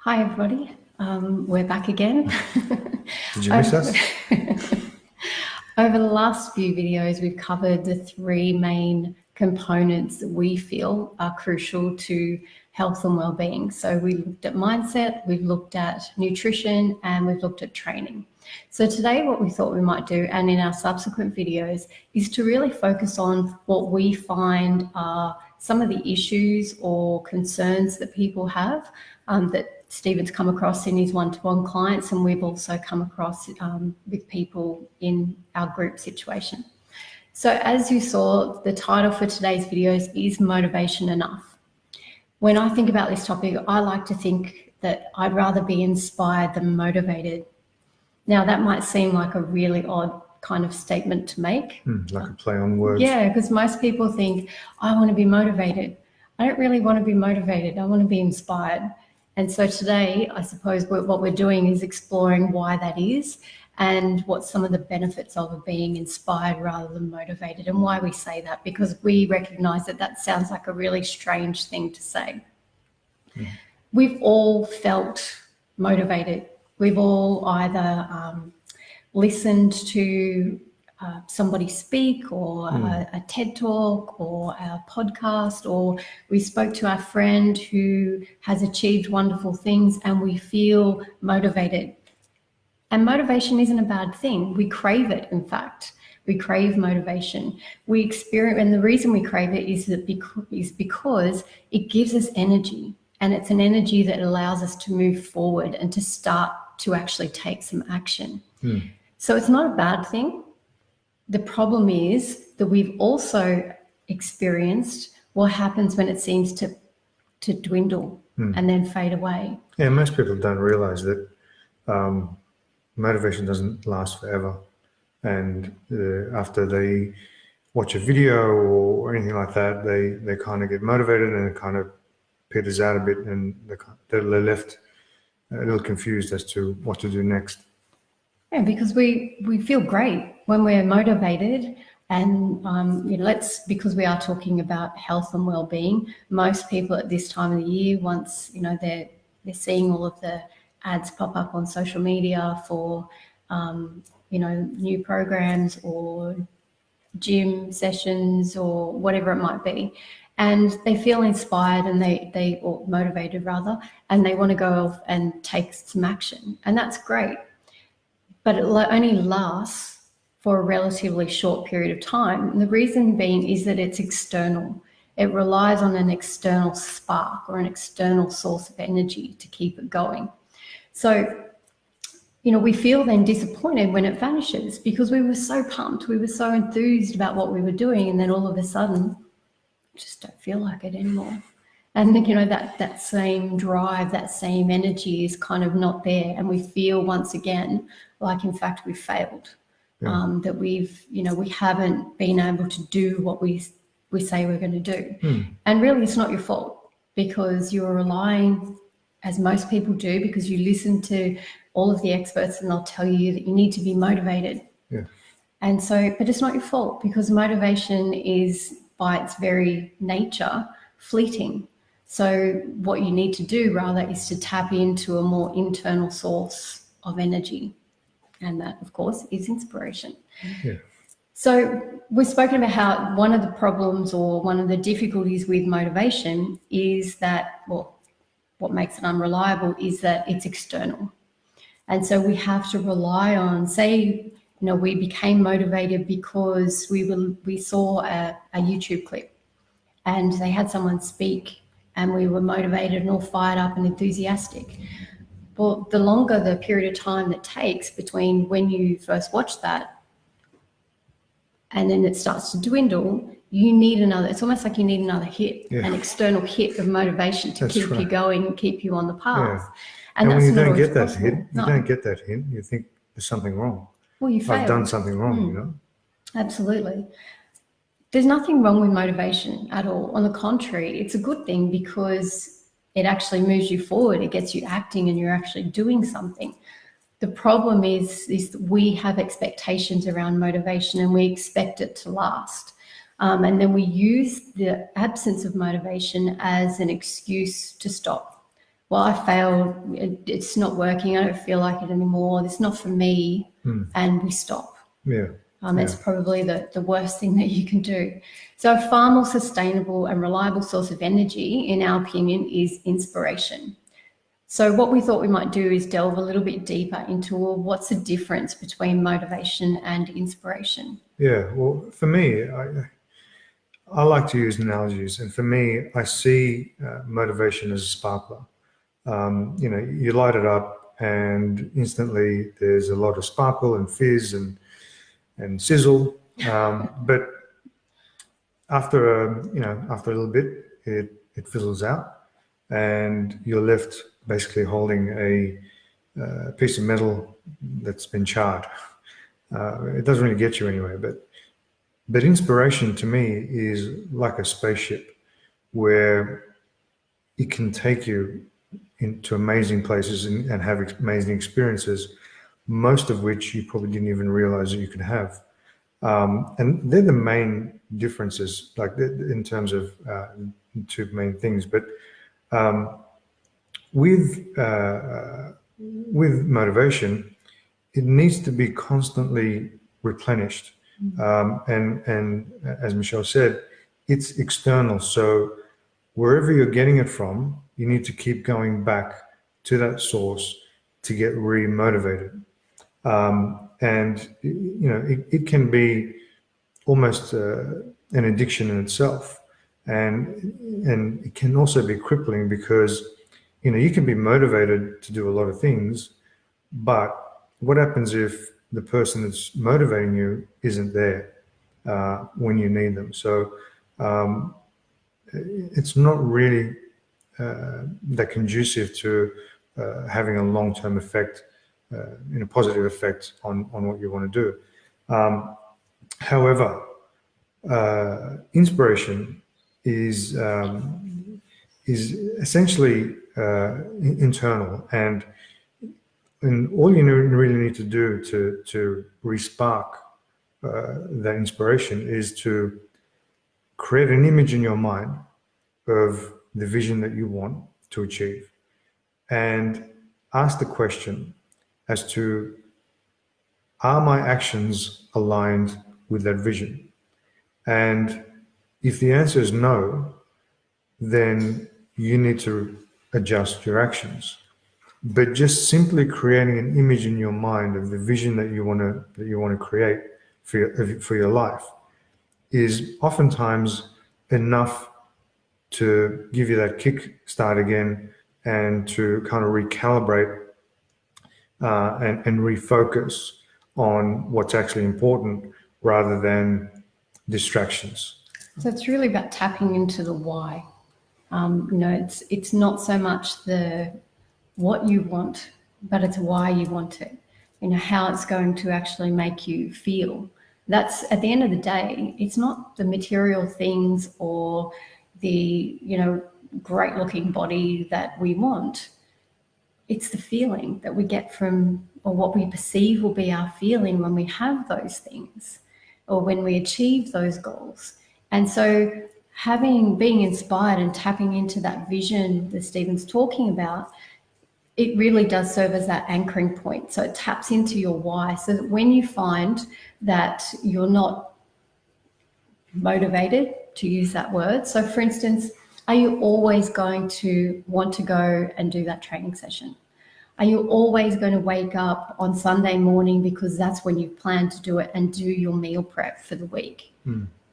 Hi, everybody. We're back again. Did you miss us? Over the last few videos, we've covered the three main components that we feel are crucial to health and well-being. So we looked at mindset, we've looked at nutrition, and we've looked at training. So today what we thought we might do, and in our subsequent videos, is to really focus on what we find are some of the issues or concerns that people have that Stephen's come across in his one-to-one clients, and we've also come across with people in our group situation. So as you saw, the title for today's videos is Motivation Enough? When I think about this topic, I like to think that I'd rather be inspired than motivated. Now, that might seem like a really odd kind of statement to make. Like a play on words. Yeah, because most people think, I want to be motivated. I don't really want to be motivated. I want to be inspired. And so today, I suppose what we're doing is exploring why that is and what some of the benefits of being inspired rather than motivated, and why we say that, because we recognize that that sounds like a really strange thing to say. We've all felt motivated. We've all either listened to somebody speak, or a TED Talk, or a podcast, or we spoke to our friend who has achieved wonderful things and we feel motivated. And motivation isn't a bad thing. We crave it, in fact. We crave motivation. We experience, and the reason we crave it is because it gives us energy, and it's an energy that allows us to move forward and to start to actually take some action. So it's not a bad thing. The problem is that we've also experienced what happens when it seems to dwindle and then fade away. Yeah, most people don't realize that motivation doesn't last forever. And after they watch a video or anything like that, they kind of get motivated and it kind of peters out a bit, and they're left a little confused as to what to do next. Yeah, because we feel great when we're motivated, and because we are talking about health and well-being, most people at this time of the year, once they're seeing all of the ads pop up on social media for new programs or gym sessions or whatever it might be, and they feel inspired and or motivated rather, and they want to go off and take some action, and that's great. But it only lasts for a relatively short period of time. And the reason being is that it's external. It relies on an external spark or an external source of energy to keep it going. So, we feel then disappointed when it vanishes, because we were so pumped, we were so enthused about what we were doing, and then all of a sudden, just don't feel like it anymore. And that same drive, that same energy is kind of not there, and we feel once again like, in fact, we've failed. That we haven't been able to do what we say we're going to do. And really, it's not your fault, because you're relying, as most people do, because you listen to all of the experts and they'll tell you that you need to be motivated. And so, but it's not your fault, because motivation is, by its very nature, fleeting. So what you need to do rather is to tap into a more internal source of energy. And that, of course, is inspiration. So we've spoken about how one of the problems or one of the difficulties with motivation is that, what makes it unreliable is that it's external. And so we have to rely on, say, we became motivated because we saw a YouTube clip and they had someone speak, and we were motivated and all fired up and enthusiastic. Well, the longer the period of time that takes between when you first watch that and then it starts to dwindle, you need another, it's almost like you need another hit, an external hit of motivation to keep you going and keep you on the path. And when you don't get that hit, you think there's something wrong. Well, you failed. I've done something wrong, Absolutely. There's nothing wrong with motivation at all. On the contrary, it's a good thing, because it actually moves you forward. It gets you acting and you're actually doing something. The problem is we have expectations around motivation, and we expect it to last. And then we use the absence of motivation as an excuse to stop. well, I failed, it's not working, I don't feel like it anymore, it's not for me, and we stop. Yeah. It's probably the worst thing that you can do. So a far more sustainable and reliable source of energy, in our opinion, is inspiration. So what we thought we might do is delve a little bit deeper into, well, what's the difference between motivation and inspiration? Yeah. Well, for me, I like to use analogies, and for me, I see motivation as a sparkler. You light it up, and instantly there's a lot of sparkle and fizz and sizzle. But after a little bit, it fizzles out, and you're left basically holding a piece of metal that's been charred. It doesn't really get you anywhere, but inspiration to me is like a spaceship where it can take you into amazing places and have amazing experiences, most of which you probably didn't even realize that you could have. And they're the main differences, like in terms of two main things. But with motivation, it needs to be constantly replenished. And as Michelle said, it's external. So wherever you're getting it from, you need to keep going back to that source to get re-motivated. And it can be almost an addiction in itself, and it can also be crippling because you can be motivated to do a lot of things, but what happens if the person that's motivating you isn't there when you need them? So it's not really that conducive to having a long-term effect, a positive effect on what you want to do. However, inspiration is essentially internal, and all you really need to do to re-spark that inspiration is to create an image in your mind of the vision that you want to achieve, and ask the question as to, are my actions aligned with that vision? And if the answer is no, then you need to adjust your actions. But just simply creating an image in your mind of the vision that you want to create for your life is oftentimes enough to give you that kick start again, and to kind of recalibrate and refocus on what's actually important rather than distractions. So it's really about tapping into the why. It's not so much the what you want, but it's why you want it. How it's going to actually make you feel. That's, at the end of the day, it's not the material things or the great looking body that we want. It's the feeling that we get from, or what we perceive will be our feeling when we have those things, or when we achieve those goals. And so being inspired and tapping into that vision that Stephen's talking about, it really does serve as that anchoring point. So it taps into your why, so that when you find that you're not motivated, to use that word. So for instance, are you always going to want to go and do that training session? Are you always going to wake up on Sunday morning because that's when you plan to do it and do your meal prep for the week?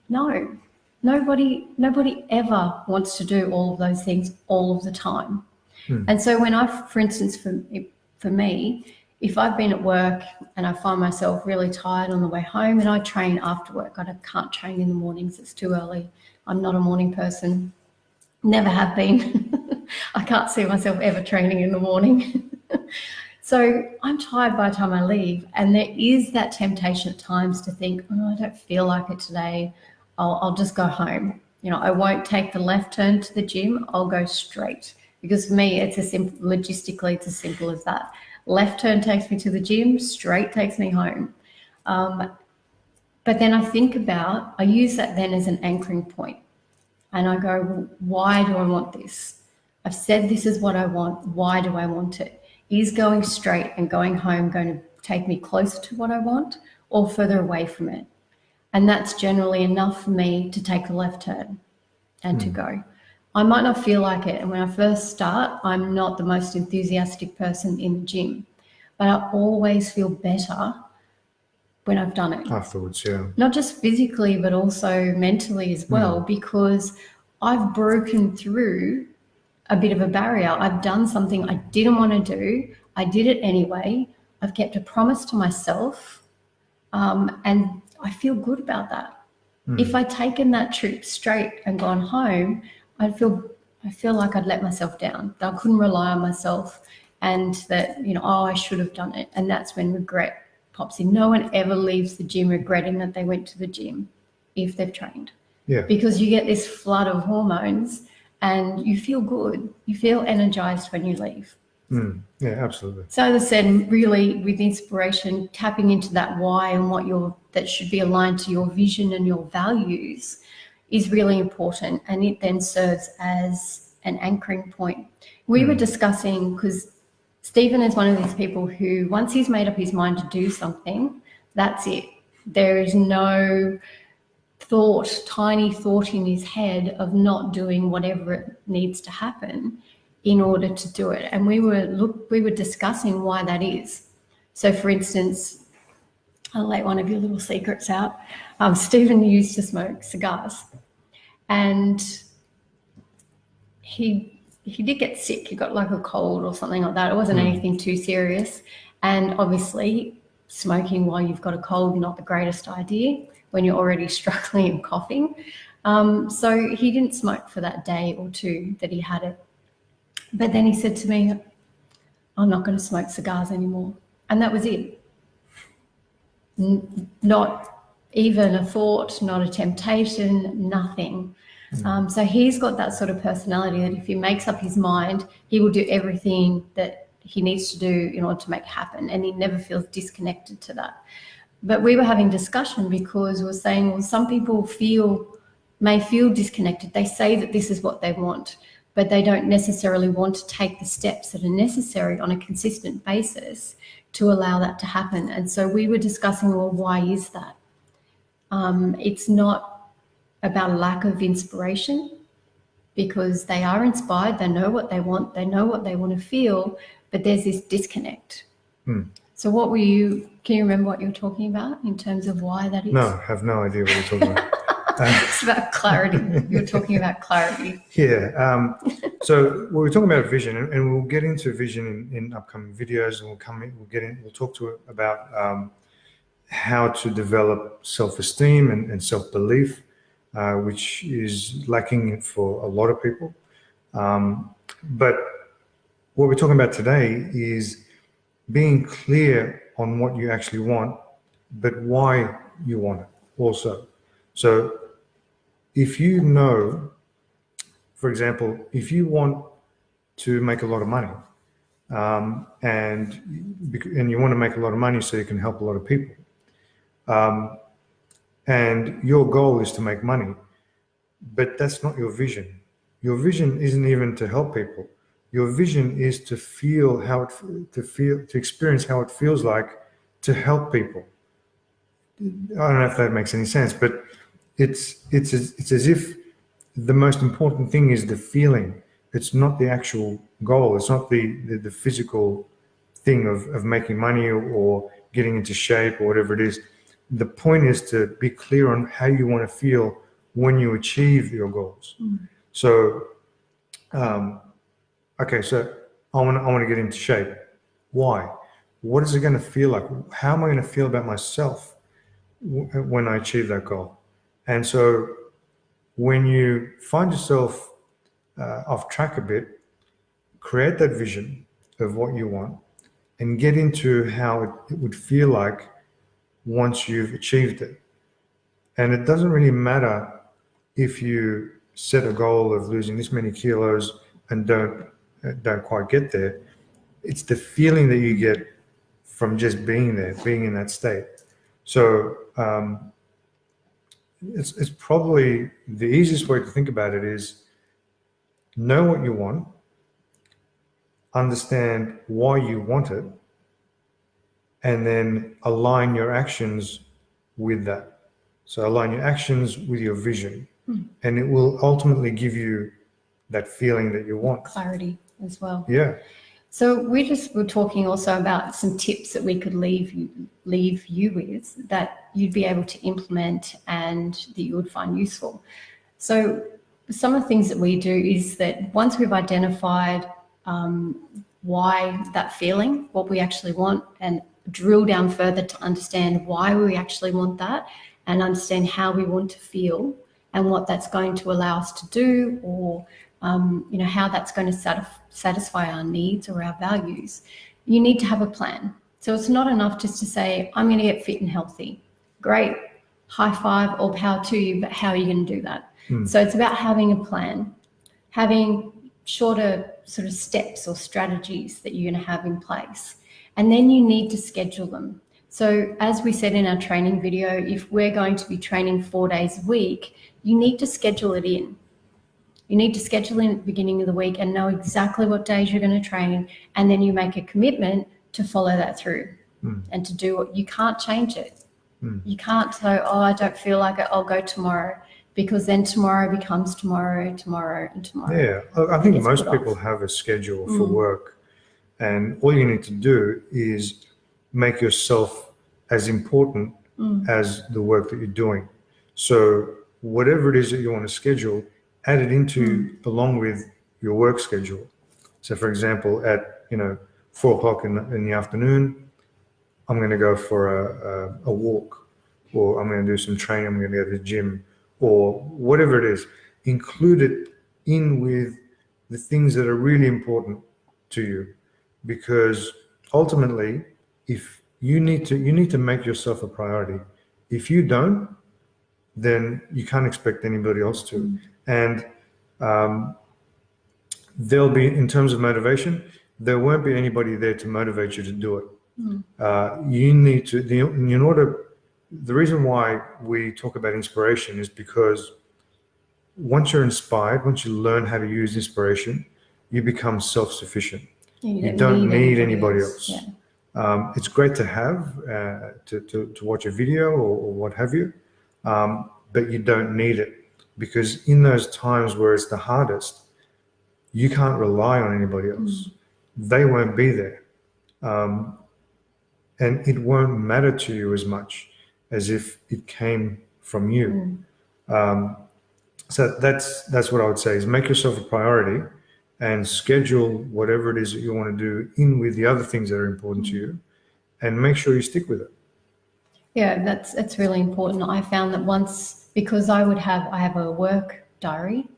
No, nobody ever wants to do all of those things all of the time. And so when for instance, for me, if I've been at work and I find myself really tired on the way home, and I train after work, I can't train in the mornings, it's too early. I'm not a morning person, never have been. I can't see myself ever training in the morning. So I'm tired by the time I leave, and there is that temptation at times to think, oh, I don't feel like it today, I'll just go home. I won't take the left turn to the gym, I'll go straight. Because for me, logistically, it's as simple as that. Left turn takes me to the gym, straight takes me home. But then I use that then as an anchoring point. And I go, well, why do I want this? I've said this is what I want. Why do I want it? Is going straight and going home going to take me closer to what I want or further away from it? And that's generally enough for me to take a left turn and to go. I might not feel like it. And when I first start, I'm not the most enthusiastic person in the gym, but I always feel better when I've done it. Afterwards, yeah. Not just physically, but also mentally as well, because I've broken through a bit of a barrier. I've done something I didn't want to do. I did it anyway. I've kept a promise to myself, and I feel good about that. If I'd taken that trip straight and gone home, I feel like I'd let myself down. That I couldn't rely on myself, and that I should have done it. And that's when regret pops in. No one ever leaves the gym regretting that they went to the gym if they've trained. Yeah. Because you get this flood of hormones and you feel good. You feel energized when you leave. Yeah, absolutely. So as I said, really with inspiration, tapping into that why and that should be aligned to your vision and your values is really important. And it then serves as an anchoring point. We were discussing, because Stephen is one of these people who, once he's made up his mind to do something, that's it. There is no tiny thought in his head of not doing whatever it needs to happen in order to do it. And we were discussing why that is. So for instance, I'll let one of your little secrets out. Stephen used to smoke cigars, and he did get sick. He got like a cold or something like that. It wasn't anything too serious. And obviously smoking while you've got a cold, not the greatest idea when you're already struggling and coughing. So he didn't smoke for that day or two that he had it. But then he said to me, I'm not going to smoke cigars anymore. And that was it. Not even a thought, not a temptation, nothing. So he's got that sort of personality that if he makes up his mind, he will do everything that he needs to do in order to make it happen. And he never feels disconnected to that. But we were having discussion because we were saying, well, some people may feel disconnected. They say that this is what they want, but they don't necessarily want to take the steps that are necessary on a consistent basis to allow that to happen. And so we were discussing, well, why is that? It's not about a lack of inspiration, because they are inspired, they know what they want, they know what they want to feel, but there's this disconnect. So can you remember what you were talking about in terms of why that is? No, I have no idea what you're talking about. It's about clarity. You're talking about clarity. Yeah. So we're talking about vision, and we'll get into vision in upcoming videos, and we'll talk about how to develop self-esteem and self-belief, which is lacking for a lot of people. But what we're talking about today is being clear on what you actually want, but why you want it also. So if you know, for example, if you want to make a lot of money, and you want to make a lot of money so you can help a lot of people, and your goal is to make money, but that's not your vision. Your vision isn't even to help people. Your vision is to experience how it feels like to help people. I don't know if that makes any sense, but it's as if the most important thing is the feeling. It's not the actual goal. It's not the physical thing of making money or getting into shape or whatever it is. The point is to be clear on how you want to feel when you achieve your goals. So, okay, so I want to get into shape. Why? What is it going to feel like? How am I going to feel about myself when I achieve that goal? And so when you find yourself off track a bit, create that vision of what you want and get into how it would feel like once you've achieved it. And it doesn't really matter if you set a goal of losing this many kilos and don't quite get there. It's the feeling that you get from just being there, being in that state. So it's probably the easiest way to think about it is know what you want, understand why you want it, and then align your actions with that. So align your actions with your vision, and it will ultimately give you that feeling that you want. Clarity as well. Yeah. So we're talking also about some tips that we could leave you with that you'd be able to implement and that you would find useful. So some of the things that we do is that once we've identified why that feeling, what we actually want, and drill down further to understand why we actually want that and understand how we want to feel and what that's going to allow us to do, or how that's going to satisfy our needs or our values, you need to have a plan. So it's not enough just to say, I'm going to get fit and healthy. Great, high five, all power to you, but how are you going to do that? So it's about having a plan, having shorter sort of steps or strategies that you're going to have in place. And then you need to schedule them. So as we said in our training video, if we're going to be training 4 days a week, you need to schedule it in. You need to schedule in at the beginning of the week and know exactly what days you're going to train, and then you make a commitment to follow that through and to do what you can't change it. You can't say, oh, I don't feel like it, I'll go tomorrow, because then tomorrow becomes tomorrow, tomorrow, and tomorrow. Yeah, I think most people have a schedule for work, and all you need to do is make yourself as important as the work that you're doing. So whatever it is that you want to schedule, add it into along with your work schedule. So for example, at 4 o'clock in the afternoon, I'm going to go for a walk, or I'm going to do some training, I'm going to go to the gym, or whatever it is. Include it in with the things that are really important to you, because ultimately, if you need to make yourself a priority. If you don't, then you can't expect anybody else to. And there'll be, in terms of motivation, there won't be anybody there to motivate you to do it. You need to, the reason why we talk about inspiration is because once you're inspired, once you learn how to use inspiration, you become self-sufficient. You don't need anybody else. Yeah. It's great to have, to watch a video or what have you, but you don't need it, because in those times where it's the hardest, you can't rely on anybody else. They won't be there. And it won't matter to you as much as if it came from you. So that's what I would say, is make yourself a priority and schedule whatever it is that you want to do in with the other things that are important to you, and make sure you stick with it. Yeah, that's really important. I found that once, because I have a work diary,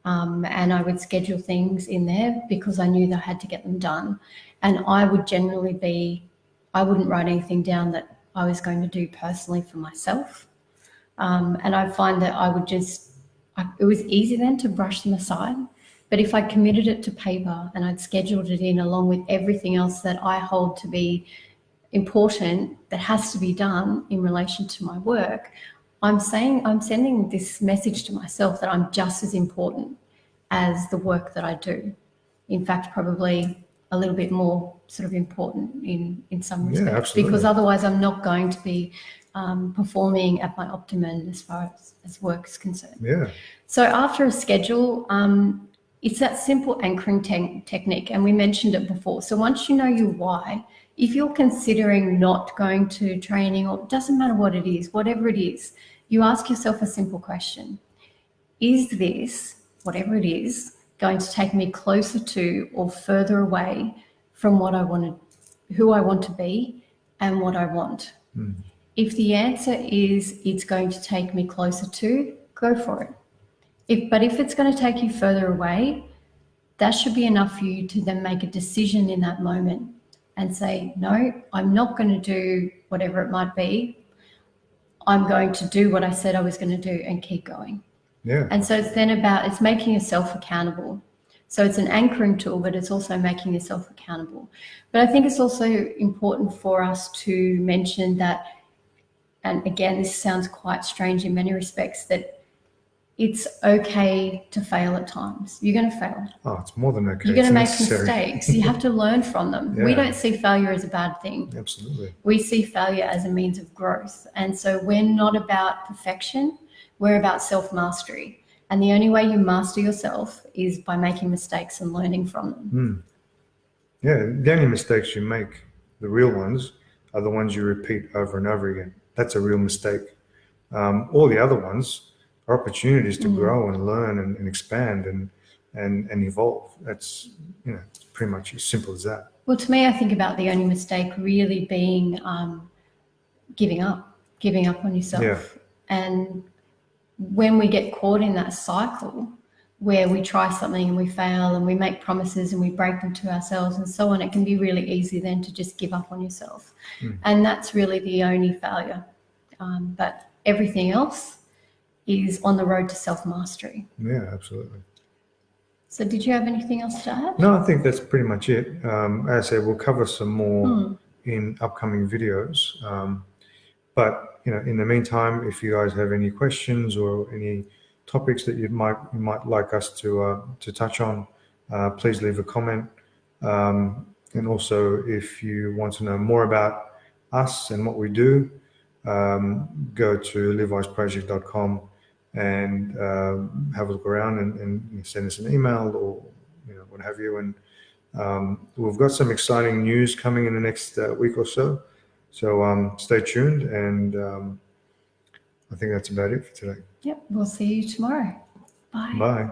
and I would schedule things in there because I knew that I had to get them done. And I would generally I wouldn't write anything down that I was going to do personally for myself. And I find that it was easy then to brush them aside. But if I committed it to paper and I'd scheduled it in along with everything else that I hold to be important that has to be done in relation to my work, I'm sending this message to myself that I'm just as important as the work that I do. In fact, probably a little bit more sort of important in some respects, because otherwise I'm not going to be performing at my optimum as far as work is concerned. Yeah. So after a schedule, it's that simple anchoring technique, and we mentioned it before. So once you know your why, if you're considering not going to training, or it doesn't matter what it is, whatever it is, you ask yourself a simple question. Is this, whatever it is, going to take me closer to or further away from what I want to, who I want to be and what I want? If the answer is it's going to take me closer to, go for it. But if it's going to take you further away, that should be enough for you to then make a decision in that moment and say, no, I'm not going to do whatever it might be. I'm going to do what I said I was going to do and keep going. Yeah. And so it's making yourself accountable. So it's an anchoring tool, but it's also making yourself accountable. But I think it's also important for us to mention that, and again, this sounds quite strange in many respects, that it's okay to fail at times. You're going to fail. Oh, it's more than okay. You're going to make necessary. mistakes. You have to learn from them. We Yeah. don't see failure as a bad thing. Absolutely. We see failure as a means of growth. And so we're not about perfection. We're about self-mastery. And the only way you master yourself is by making mistakes and learning from them. Yeah, the only mistakes you make, the real ones, are the ones you repeat over and over again. That's a real mistake. All the other ones are opportunities to grow and learn and expand and evolve. That's, it's pretty much as simple as that. Well, to me, I think about the only mistake really being giving up on yourself. Yeah. And when we get caught in that cycle where we try something and we fail and we make promises and we break them to ourselves and so on, it can be really easy then to just give up on yourself. And that's really the only failure. But everything else is on the road to self-mastery. Yeah, absolutely. So did you have anything else to add? No, I think that's pretty much it. As I said, we'll cover some more in upcoming videos. But in the meantime, if you guys have any questions or any topics that you might like us to touch on, please leave a comment. And also, if you want to know more about us and what we do, go to livewiseproject.com and have a look around and send us an email or what have you. And we've got some exciting news coming in the next week or so. So stay tuned, and I think that's about it for today. Yep, we'll see you tomorrow. Bye. Bye.